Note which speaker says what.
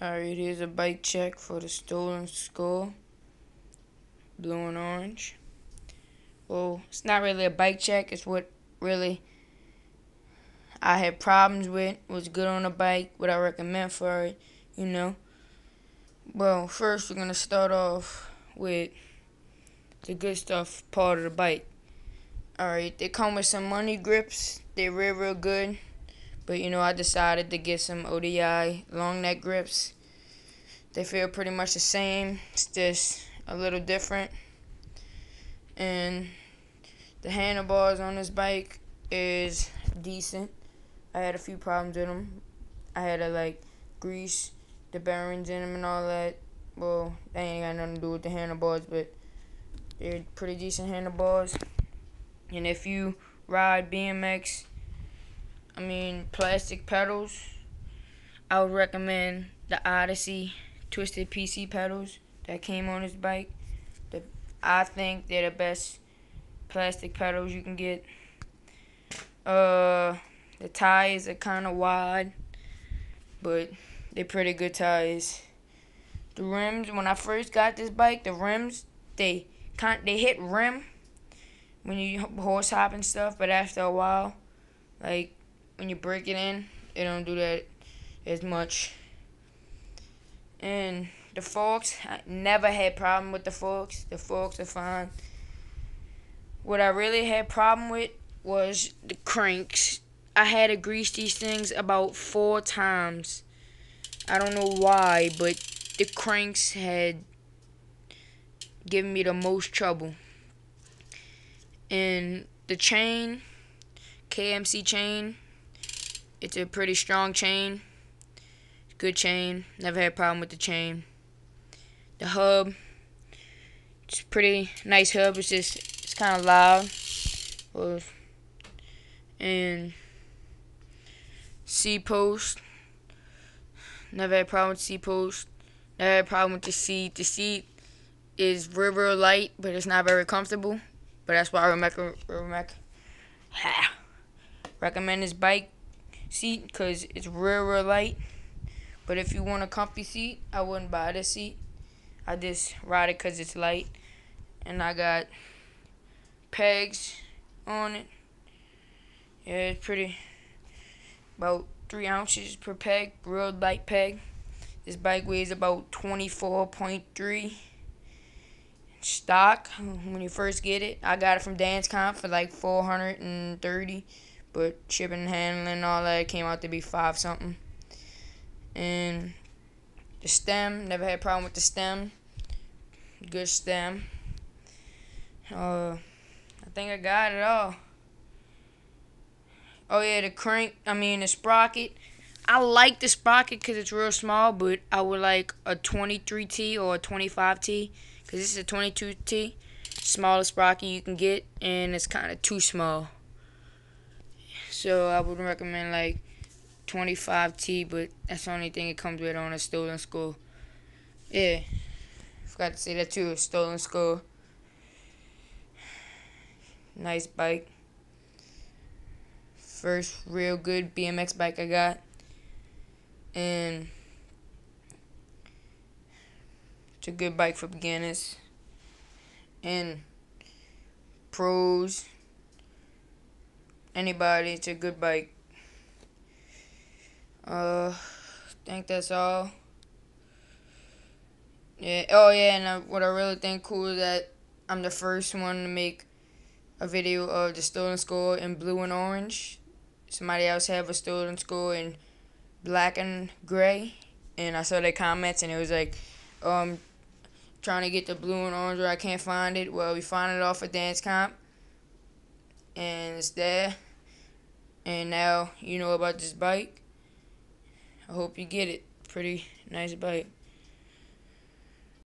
Speaker 1: Alright, here's a bike check for the Stolen Skull, blue and orange. Well, it's not really a bike check, it's what really I had problems with, was good on the bike, what I recommend for it, you know. Well, first we're going to start off with the good stuff part of the bike. Alright, they come with some money grips, they're real good. But I decided to get some ODI long neck grips. They feel pretty much the same. It's just a little different. And the handlebars on this bike is decent. I had a few problems with them. I had to grease the bearings in them and all that. Well, that ain't got nothing to do with the handlebars, but they're pretty decent handlebars. And if you ride BMX, plastic pedals, I would recommend the Odyssey Twisted PC pedals that came on this bike. I think they're the best plastic pedals you can get. The tires are kind of wide, but they're pretty good tires. The rims, when I first got this bike, the rims, they hit rim when you horse hop and stuff, but after a while, like when you break it in, they don't do that as much. And the forks, I never had problem with the forks. The forks are fine. What I really had problem with was the cranks. I had to grease these things about 4 times. I don't know why, but the cranks had given me the most trouble. And the chain, KMC chain, it's a pretty strong chain. Good chain. Never had a problem with the chain. The hub, it's a pretty nice hub. It's kind of loud. And C-post, never had a problem with C-post. Never had a problem with the seat. The seat is real light, but it's not very comfortable. But that's why I recommend this bike seat, because it's real light. But if you want a comfy seat, I wouldn't buy this seat. I just ride it because it's light. And I got pegs on it. Yeah, it's pretty, about 3 ounces per peg, real light peg. This bike weighs about 24.3 stock when you first get it. I got it from Dance Comp for like $430, but shipping and handling and all that came out to be 5 something. And the stem, never had a problem with the stem. Good stem. I think I got it all. Oh yeah, the sprocket. I like the sprocket because it's real small, but I would like a 23T or a 25T, because this is a 22T. Smallest sprocket you can get, and it's kind of too small. So I would recommend like 25T, but that's the only thing it comes with on a Stolen Skull. Yeah, forgot to say that too. A Stolen Skull. Nice bike. First real good BMX bike I got. And it's a good bike for beginners and pros. Anybody, it's a good bike. I think that's all. Yeah. Oh yeah, and what I really think cool is that I'm the first one to make a video of the Stolen Skull in blue and orange. Somebody else have a Stolen Skull in black and gray, and I saw their comments, and it was like, trying to get the blue and orange, or I can't find it. Well, we found it off of Dance Comp, and it's there. And now you know about this bike. I hope you get it. Pretty nice bike.